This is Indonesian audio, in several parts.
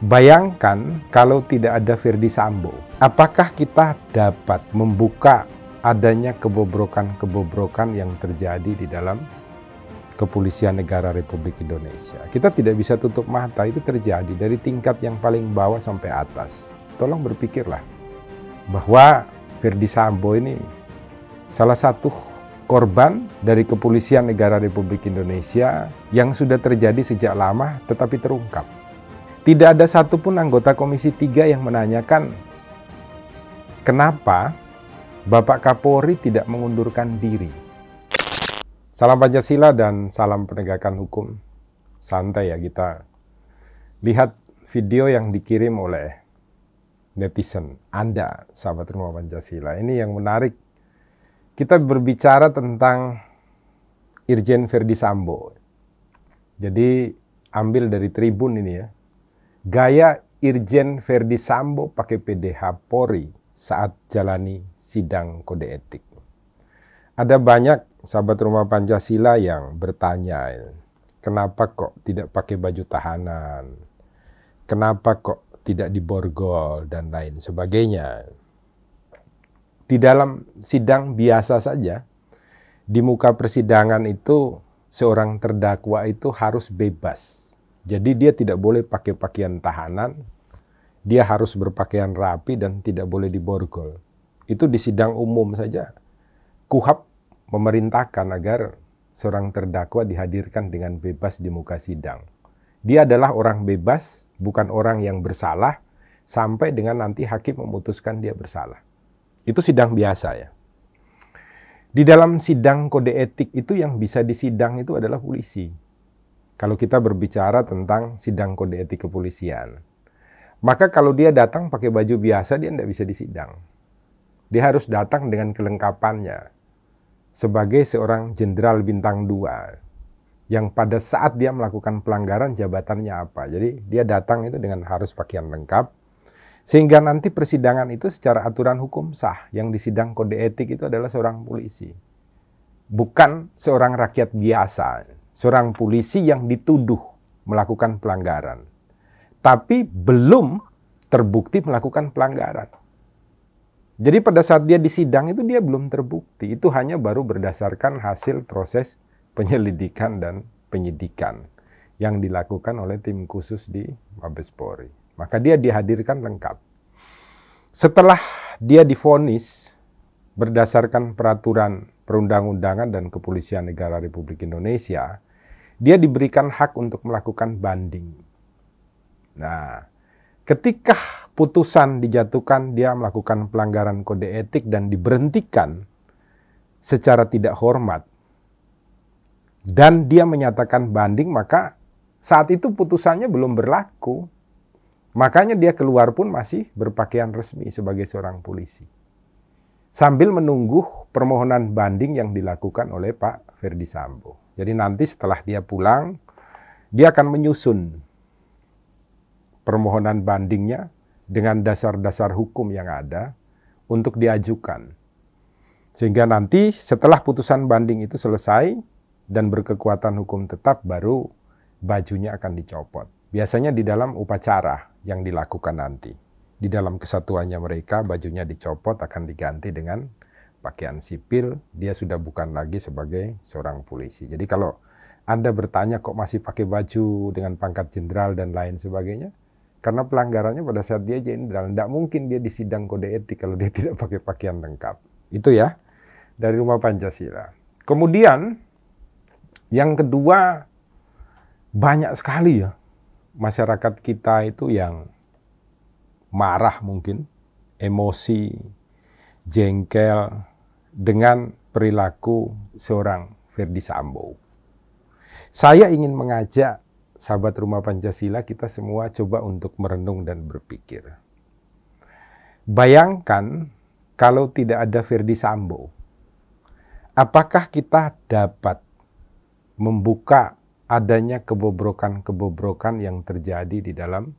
Bayangkan kalau tidak ada Ferdy Sambo, apakah kita dapat membuka adanya kebobrokan-kebobrokan yang terjadi di dalam Kepolisian Negara Republik Indonesia? Kita tidak bisa tutup mata, itu terjadi dari tingkat yang paling bawah sampai atas. Tolong berpikirlah bahwa Ferdy Sambo ini salah satu korban dari Kepolisian Negara Republik Indonesia yang sudah terjadi sejak lama tetapi terungkap. Tidak ada satupun anggota Komisi 3 yang menanyakan kenapa Bapak Kapolri tidak mengundurkan diri. Salam Pancasila dan salam penegakan hukum. Santai ya, kita lihat video yang dikirim oleh netizen Anda, sahabat Rumah Pancasila. Ini yang menarik. Kita berbicara tentang Irjen Ferdy Sambo. Jadi ambil dari Tribun ini ya. Gaya Irjen Ferdy Sambo pakai PDH Polri saat jalani sidang kode etik. Ada banyak sahabat Rumah Pancasila yang bertanya, kenapa kok tidak pakai baju tahanan? Kenapa kok tidak diborgol dan lain sebagainya? Di dalam sidang biasa saja, di muka persidangan itu seorang terdakwa itu harus bebas. Jadi dia tidak boleh pakai pakaian tahanan, dia harus berpakaian rapi dan tidak boleh diborgol. Itu di sidang umum saja. KUHAP memerintahkan agar seorang terdakwa dihadirkan dengan bebas di muka sidang. Dia adalah orang bebas, bukan orang yang bersalah, sampai dengan nanti hakim memutuskan dia bersalah. Itu sidang biasa ya. Di dalam sidang kode etik itu yang bisa disidang itu adalah polisi. Kalau kita berbicara tentang sidang kode etik kepolisian. Maka kalau dia datang pakai baju biasa, dia tidak bisa disidang. Dia harus datang dengan kelengkapannya. Sebagai seorang jenderal bintang 2. Yang pada saat dia melakukan pelanggaran jabatannya apa. Jadi dia datang itu dengan harus pakaian lengkap. Sehingga nanti persidangan itu secara aturan hukum sah. Yang disidang kode etik itu adalah seorang polisi. Bukan seorang rakyat biasa. Seorang polisi yang dituduh melakukan pelanggaran. Tapi belum terbukti melakukan pelanggaran. Jadi pada saat dia disidang itu dia belum terbukti. Itu hanya baru berdasarkan hasil proses penyelidikan dan penyidikan yang dilakukan oleh tim khusus di Mabes Polri. Maka dia dihadirkan lengkap. Setelah dia divonis berdasarkan peraturan perundang-undangan dan Kepolisian Negara Republik Indonesia, dia diberikan hak untuk melakukan banding. Nah, ketika putusan dijatuhkan dia melakukan pelanggaran kode etik dan diberhentikan secara tidak hormat, dan dia menyatakan banding, maka saat itu putusannya belum berlaku. Makanya dia keluar pun masih berpakaian resmi sebagai seorang polisi. Sambil menunggu permohonan banding yang dilakukan oleh Pak Ferdy Sambo. Jadi nanti setelah dia pulang, dia akan menyusun permohonan bandingnya dengan dasar-dasar hukum yang ada untuk diajukan. Sehingga nanti setelah putusan banding itu selesai dan berkekuatan hukum tetap, baru bajunya akan dicopot. Biasanya di dalam upacara yang dilakukan nanti. Di dalam kesatuannya mereka, bajunya dicopot, akan diganti dengan pakaian sipil. Dia sudah bukan lagi sebagai seorang polisi. Jadi kalau Anda bertanya kok masih pakai baju dengan pangkat jenderal dan lain sebagainya, karena pelanggarannya pada saat dia jenderal. Tidak mungkin dia disidang kode etik kalau dia tidak pakai pakaian lengkap. Itu ya, dari Rumah Pancasila. Kemudian, yang kedua, banyak sekali ya masyarakat kita itu yang marah mungkin, emosi, jengkel dengan perilaku seorang Ferdy Sambo. Saya ingin mengajak sahabat Rumah Pancasila kita semua coba untuk merenung dan berpikir. Bayangkan kalau tidak ada Ferdy Sambo, apakah kita dapat membuka adanya kebobrokan-kebobrokan yang terjadi di dalam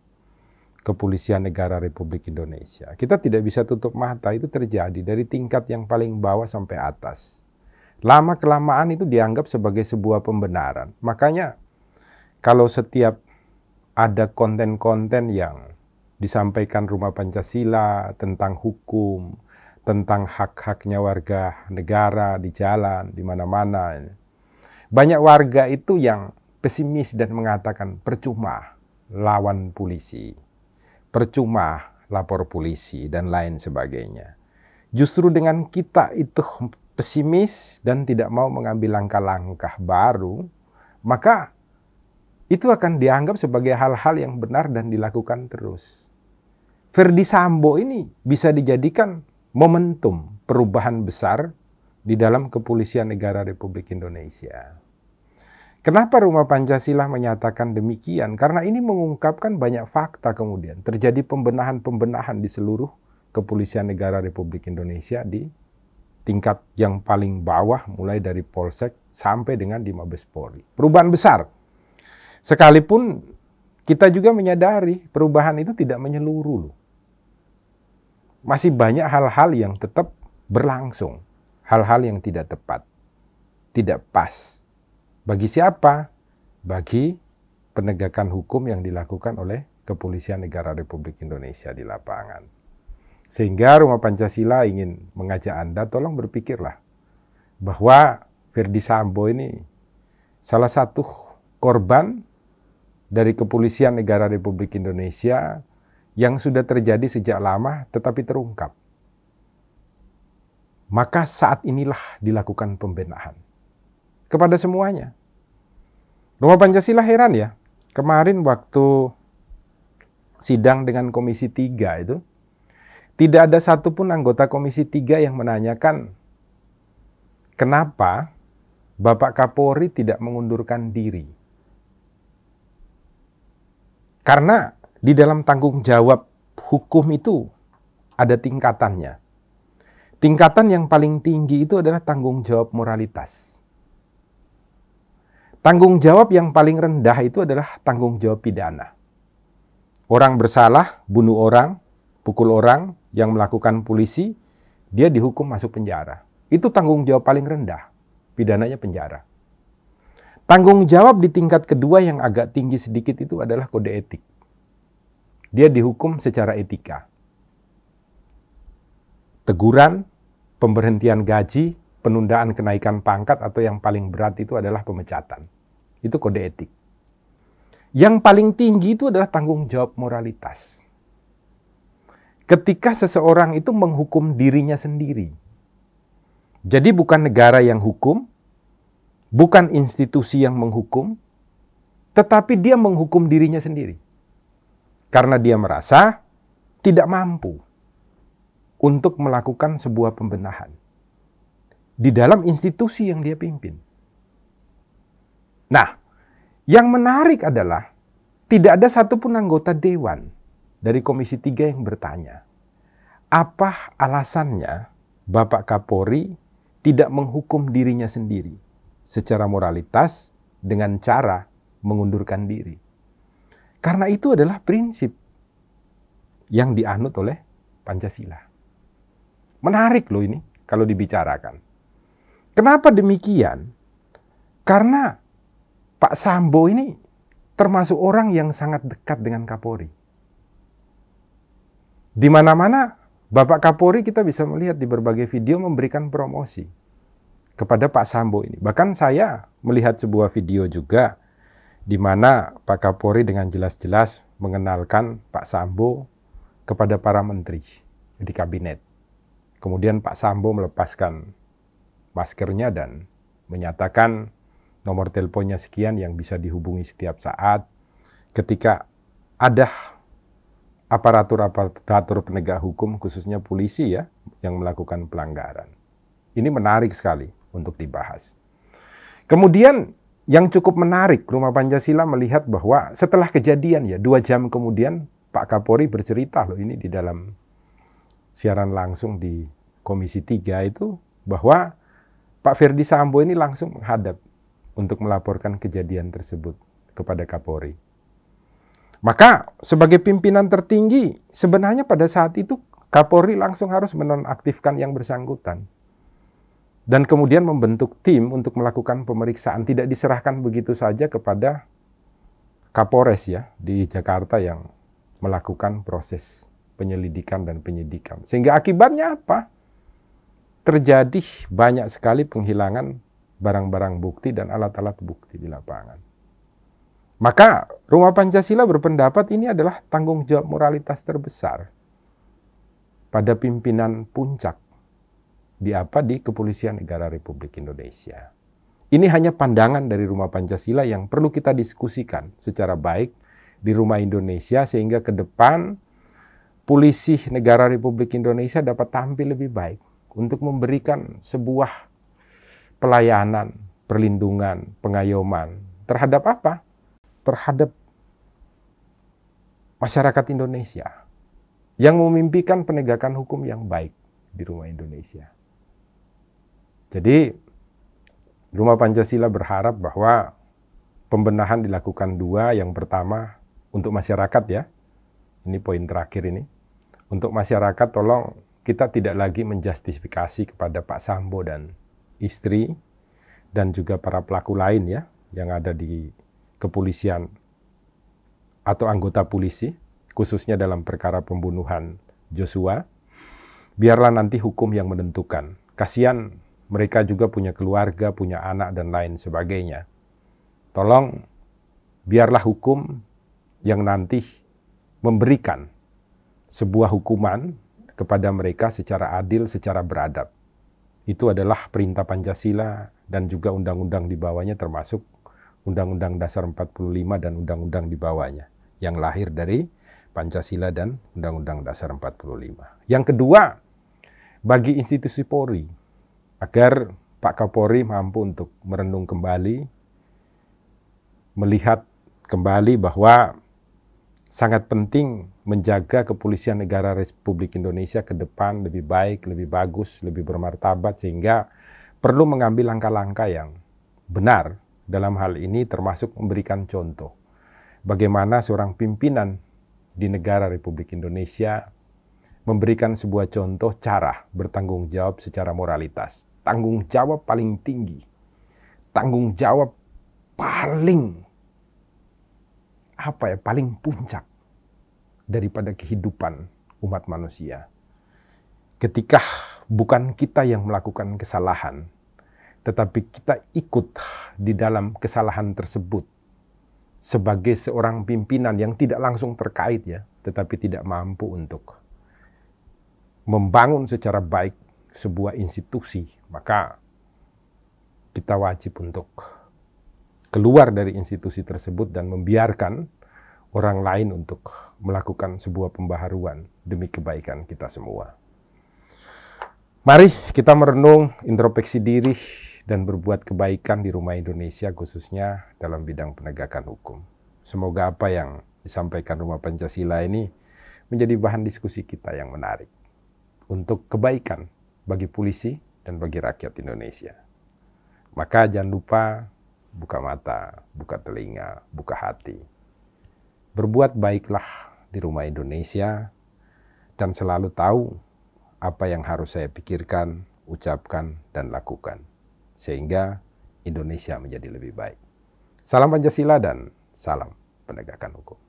Kepolisian Negara Republik Indonesia? Kita tidak bisa tutup mata, itu terjadi dari tingkat yang paling bawah sampai atas. Lama-kelamaan itu dianggap sebagai sebuah pembenaran. Makanya kalau setiap ada konten-konten yang disampaikan Rumah Pancasila tentang hukum, tentang hak-haknya warga negara di jalan, di mana-mana. Banyak warga itu yang pesimis dan mengatakan percuma lawan polisi, percuma lapor polisi, dan lain sebagainya. Justru dengan kita itu pesimis dan tidak mau mengambil langkah-langkah baru, maka itu akan dianggap sebagai hal-hal yang benar dan dilakukan terus. Ferdy Sambo ini bisa dijadikan momentum perubahan besar di dalam Kepolisian Negara Republik Indonesia. Kenapa Rumah Pancasila menyatakan demikian? Karena ini mengungkapkan banyak fakta kemudian. Terjadi pembenahan-pembenahan di seluruh Kepolisian Negara Republik Indonesia di tingkat yang paling bawah, mulai dari Polsek sampai dengan di Mabes Polri. Perubahan besar. Sekalipun kita juga menyadari perubahan itu tidak menyeluruh. Masih banyak hal-hal yang tetap berlangsung. Hal-hal yang tidak tepat. Tidak pas. Bagi siapa? Bagi penegakan hukum yang dilakukan oleh Kepolisian Negara Republik Indonesia di lapangan. Sehingga Rumah Pancasila ingin mengajak Anda, tolong berpikirlah bahwa Ferdy Sambo ini salah satu korban dari Kepolisian Negara Republik Indonesia yang sudah terjadi sejak lama tetapi terungkap. Maka saat inilah dilakukan pembenahan kepada semuanya. Rumah Pancasila heran ya, kemarin waktu sidang dengan Komisi 3 itu, tidak ada satupun anggota Komisi 3 yang menanyakan kenapa Bapak Kapolri tidak mengundurkan diri. Karena di dalam tanggung jawab hukum itu ada tingkatannya. Tingkatan yang paling tinggi itu adalah tanggung jawab moralitas. Tanggung jawab yang paling rendah itu adalah tanggung jawab pidana. Orang bersalah, bunuh orang, pukul orang, yang melakukan polisi, dia dihukum masuk penjara. Itu tanggung jawab paling rendah, pidananya penjara. Tanggung jawab di tingkat kedua yang agak tinggi sedikit itu adalah kode etik. Dia dihukum secara etika. Teguran, pemberhentian gaji, penundaan kenaikan pangkat, atau yang paling berat itu adalah pemecatan. Itu kode etik. Yang paling tinggi itu adalah tanggung jawab moralitas. Ketika seseorang itu menghukum dirinya sendiri. Jadi bukan negara yang hukum, bukan institusi yang menghukum, tetapi dia menghukum dirinya sendiri. Karena dia merasa tidak mampu untuk melakukan sebuah pembenahan di dalam institusi yang dia pimpin. Nah, yang menarik adalah tidak ada satupun anggota dewan dari Komisi 3 yang bertanya, apa alasannya Bapak Kapolri tidak menghukum dirinya sendiri secara moralitas dengan cara mengundurkan diri. Karena itu adalah prinsip yang dianut oleh Pancasila. Menarik loh ini kalau dibicarakan. Kenapa demikian? Karena Pak Sambo ini termasuk orang yang sangat dekat dengan Kapolri. Di mana-mana Bapak Kapolri kita bisa melihat di berbagai video memberikan promosi kepada Pak Sambo ini. Bahkan saya melihat sebuah video juga di mana Pak Kapolri dengan jelas-jelas mengenalkan Pak Sambo kepada para menteri di kabinet. Kemudian Pak Sambo melepaskan maskernya dan menyatakan nomor teleponnya sekian yang bisa dihubungi setiap saat ketika ada aparatur penegak hukum, khususnya polisi ya, yang melakukan pelanggaran. Ini menarik sekali untuk dibahas. Kemudian yang cukup menarik, Rumah Pancasila melihat bahwa setelah kejadian ya, 2 jam kemudian Pak Kapolri bercerita loh ini di dalam siaran langsung di Komisi 3 itu, bahwa Pak Ferdy Sambo ini langsung menghadap untuk melaporkan kejadian tersebut kepada Kapolri. Maka sebagai pimpinan tertinggi, sebenarnya pada saat itu Kapolri langsung harus menonaktifkan yang bersangkutan. Dan kemudian membentuk tim untuk melakukan pemeriksaan, tidak diserahkan begitu saja kepada Kapolres ya di Jakarta yang melakukan proses penyelidikan dan penyidikan. Sehingga akibatnya apa? Terjadi banyak sekali penghilangan barang-barang bukti dan alat-alat bukti di lapangan. Maka Rumah Pancasila berpendapat ini adalah tanggung jawab moralitas terbesar pada pimpinan puncak di Kepolisian Negara Republik Indonesia. Ini hanya pandangan dari Rumah Pancasila yang perlu kita diskusikan secara baik di Rumah Indonesia sehingga ke depan polisi negara Republik Indonesia dapat tampil lebih baik untuk memberikan sebuah pelayanan, perlindungan, pengayoman terhadap apa? Terhadap masyarakat Indonesia yang memimpikan penegakan hukum yang baik di Rumah Indonesia. Jadi, Rumah Pancasila berharap bahwa pembenahan dilakukan dua. Yang pertama, untuk masyarakat ya. Ini poin terakhir ini. Untuk masyarakat, tolong kita tidak lagi menjustifikasi kepada Pak Sambo dan istri, dan juga para pelaku lain ya, yang ada di kepolisian atau anggota polisi, khususnya dalam perkara pembunuhan Joshua. Biarlah nanti hukum yang menentukan. Kasihan mereka juga punya keluarga, punya anak, dan lain sebagainya. Tolong, biarlah hukum yang nanti memberikan sebuah hukuman kepada mereka secara adil, secara beradab. Itu adalah perintah Pancasila dan juga undang-undang di bawahnya, termasuk Undang-Undang Dasar 45 dan undang-undang di bawahnya, yang lahir dari Pancasila dan Undang-Undang Dasar 45. Yang kedua, bagi institusi Polri, agar Pak Kapolri mampu untuk merenung kembali, melihat kembali bahwa sangat penting menjaga kepolisian negara Republik Indonesia ke depan lebih baik, lebih bagus, lebih bermartabat, sehingga perlu mengambil langkah-langkah yang benar dalam hal ini, termasuk memberikan contoh bagaimana seorang pimpinan di negara Republik Indonesia memberikan sebuah contoh cara bertanggung jawab secara moralitas. Tanggung jawab paling tinggi, tanggung jawab paling paling puncak daripada kehidupan umat manusia. Ketika bukan kita yang melakukan kesalahan, tetapi kita ikut di dalam kesalahan tersebut sebagai seorang pimpinan yang tidak langsung terkait ya, tetapi tidak mampu untuk membangun secara baik sebuah institusi, maka kita wajib untuk keluar dari institusi tersebut dan membiarkan orang lain untuk melakukan sebuah pembaharuan demi kebaikan kita semua. Mari kita merenung, introspeksi diri, dan berbuat kebaikan di Rumah Indonesia, khususnya dalam bidang penegakan hukum. Semoga apa yang disampaikan Rumah Pancasila ini menjadi bahan diskusi kita yang menarik untuk kebaikan bagi polisi dan bagi rakyat Indonesia. Maka jangan lupa buka mata, buka telinga, buka hati. Berbuat baiklah di Rumah Indonesia dan selalu tahu apa yang harus saya pikirkan, ucapkan, dan lakukan. Sehingga Indonesia menjadi lebih baik. Salam Pancasila dan salam penegakan hukum.